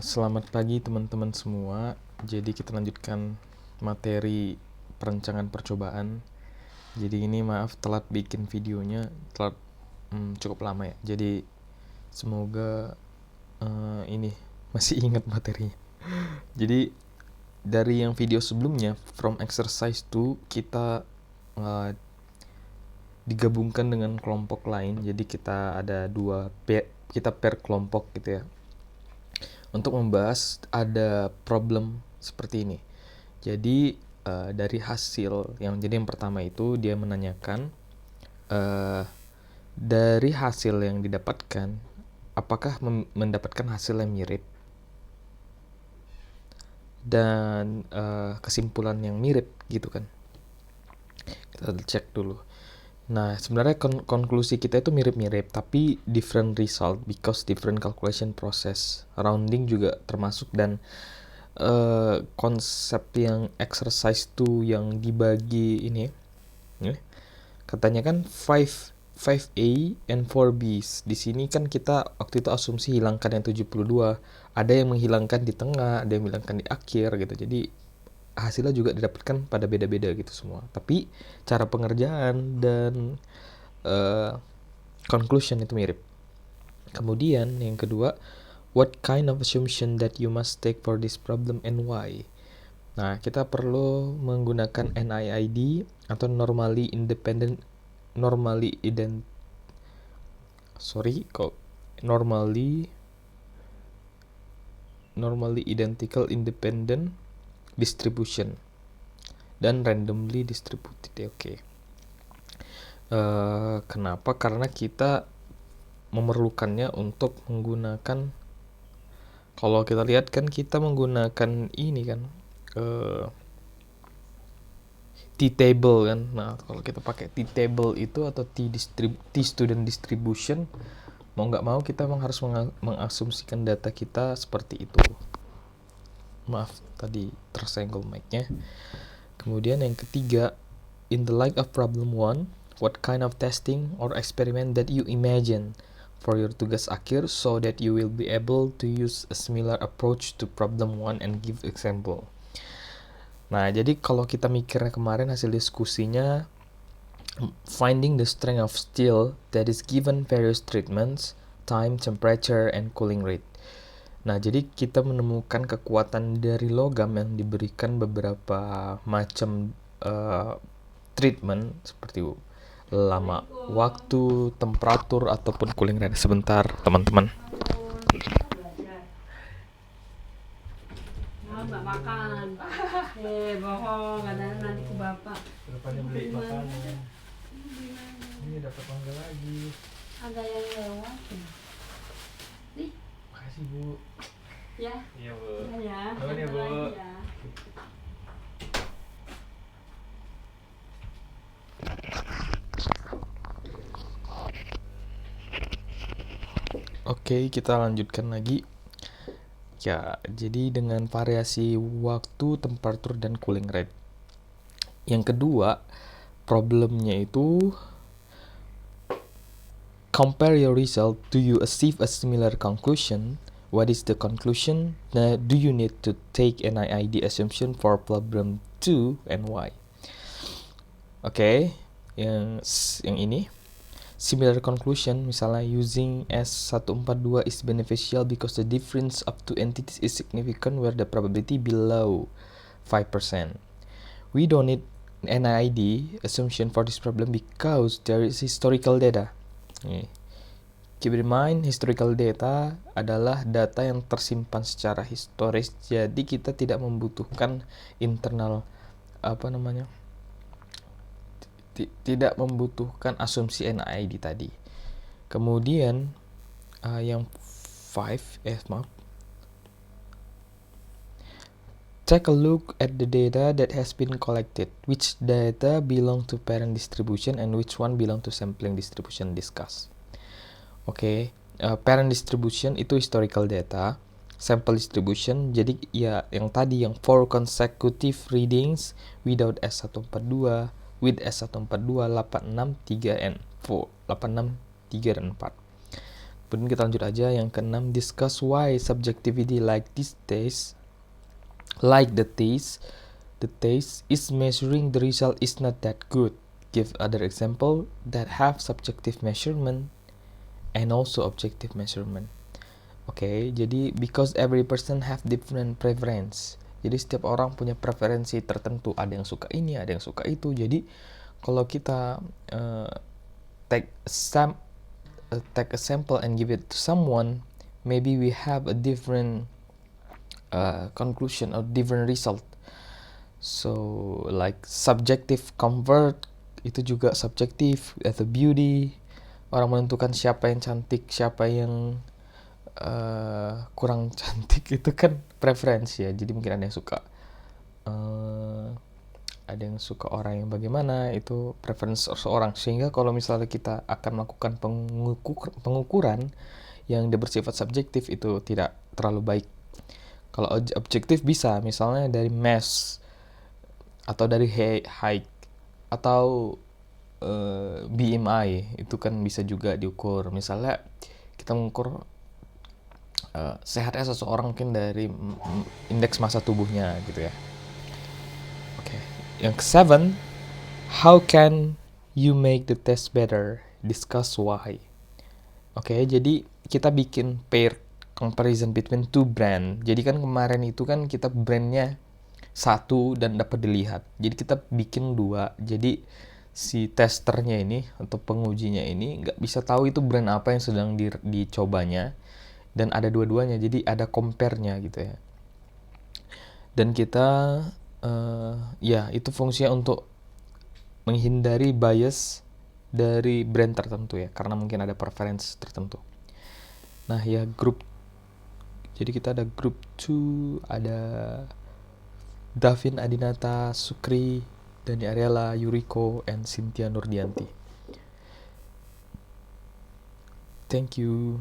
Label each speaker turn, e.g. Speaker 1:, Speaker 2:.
Speaker 1: Selamat pagi teman-teman semua. Jadi kita lanjutkan materi perancangan percobaan. Jadi ini maaf telat bikin videonya, telat cukup lama ya. Jadi semoga ini masih ingat materinya. Jadi dari yang video sebelumnya, from exercise 2 kita digabungkan dengan kelompok lain. Jadi kita ada kita per kelompok gitu ya, untuk membahas ada problem seperti ini. Jadi dari hasil yang pertama itu dia menanyakan dari hasil yang didapatkan apakah mendapatkan hasil yang mirip dan kesimpulan yang mirip gitu kan. Kita cek dulu. Nah, sebenarnya konklusi kita itu mirip-mirip, tapi different result because different calculation process. Rounding juga termasuk, dan konsep yang exercise 2 yang dibagi ini, katanya kan 5A and 4B. Di sini kan kita waktu itu asumsi hilangkan yang 72. Ada yang menghilangkan di tengah, ada yang menghilangkan di akhir gitu. Jadi hasilnya juga didapatkan pada beda-beda gitu semua. Tapi cara pengerjaan dan conclusion itu mirip. Kemudian yang kedua, what kind of assumption that you must take for this problem and why? Nah, kita perlu menggunakan NIID atau normally identical independent distribution dan randomly distributed. Oke. Kenapa? Karena kita memerlukannya untuk menggunakan, kalau kita lihat kan kita menggunakan ini kan T-table kan. Nah, kalau kita pakai T-table itu atau T-student distribution, mau nggak mau kita harus mengasumsikan data kita seperti itu. Maaf, tadi tersenggol mic-nya. Kemudian yang ketiga, in the light of problem 1, what kind of testing or experiment that you imagine for your tugas akhir so that you will be able to use a similar approach to problem 1 and give example. Nah, jadi kalau kita mikirnya kemarin hasil diskusinya, finding the strength of steel that is given various treatments, time, temperature, and cooling rate. Nah, jadi kita menemukan kekuatan dari logam yang diberikan beberapa macam treatment seperti lama waktu, temperatur, ataupun cooling rate. Sebentar, teman-teman.
Speaker 2: Mbak makan. Bohong, kadang nanti ke bapak.
Speaker 1: Rupanya beli makanan. Ini dapat mangga lagi.
Speaker 2: Ada yang lewat. Nih.
Speaker 1: Makasih, Bu.
Speaker 2: Ya.
Speaker 1: Iya, Bu.
Speaker 2: Ya.
Speaker 1: Nuhun ya, Bu.
Speaker 2: Ya.
Speaker 1: Oke, kita lanjutkan lagi. Ya, jadi dengan variasi waktu, temperatur, dan cooling rate. Yang kedua, problemnya itu compare your result. Do you achieve a similar conclusion? What is the conclusion? Now, do you need to take NIID assumption for problem 2 and why? Oke, yang ini similar conclusion, misalnya using S142 is beneficial because the difference of two entities is significant where the probability below 5%. We don't need NIID assumption for this problem because there is historical data. Keep in mind, historical data adalah data yang tersimpan secara historis, jadi kita tidak membutuhkan internal tidak membutuhkan asumsi NIID tadi. Kemudian yang 5, take a look at the data that has been collected. Which data belong to parent distribution and which one belong to sampling distribution discussed. Oke, parent distribution itu historical data. Sample distribution, jadi ya yang tadi, yang 4 consecutive readings without S142, with S142, 86, 3, and 4. 86, 3, dan 4. Kemudian kita lanjut aja yang keenam, discuss why subjectivity like the taste is measuring the result is not that good. Give other example that have subjective measurement and also objective measurement. Oke, jadi because every person have different preference. Jadi setiap orang punya preferensi tertentu. Ada yang suka ini, ada yang suka itu. Jadi kalau kita take a sample and give it to someone, maybe we have a different conclusion or different result. So like subjective comfort itu juga subjektif, atau beauty, orang menentukan siapa yang cantik, siapa yang kurang cantik itu kan preferensi ya. Jadi mungkin ada yang suka orang yang bagaimana, itu preferensi seseorang. Sehingga kalau misalnya kita akan melakukan pengukuran yang bersifat subjektif, itu tidak terlalu baik. Kalau objektif bisa, misalnya dari mass atau dari height atau BMI, itu kan bisa juga diukur. Misalnya kita mengukur sehatnya seseorang mungkin dari indeks massa tubuhnya gitu ya. Oke. Yang ke-7, how can you make the test better? Discuss why. Oke, jadi kita bikin pair comparison between two brand. Jadi kan kemarin itu kan kita brandnya satu dan dapat dilihat. Jadi kita bikin dua. Jadi si testernya ini atau pengujinya ini nggak bisa tahu itu brand apa yang sedang dicobanya, dan ada dua-duanya. Jadi ada compare-nya gitu ya. Dan kita ya itu fungsinya untuk menghindari bias dari brand tertentu ya, karena mungkin ada preference tertentu. Nah ya jadi kita ada group 2, ada Davin Adinata Sukri, Dani Ariela, Yuriko, and Cynthia Nurdianti. Thank you.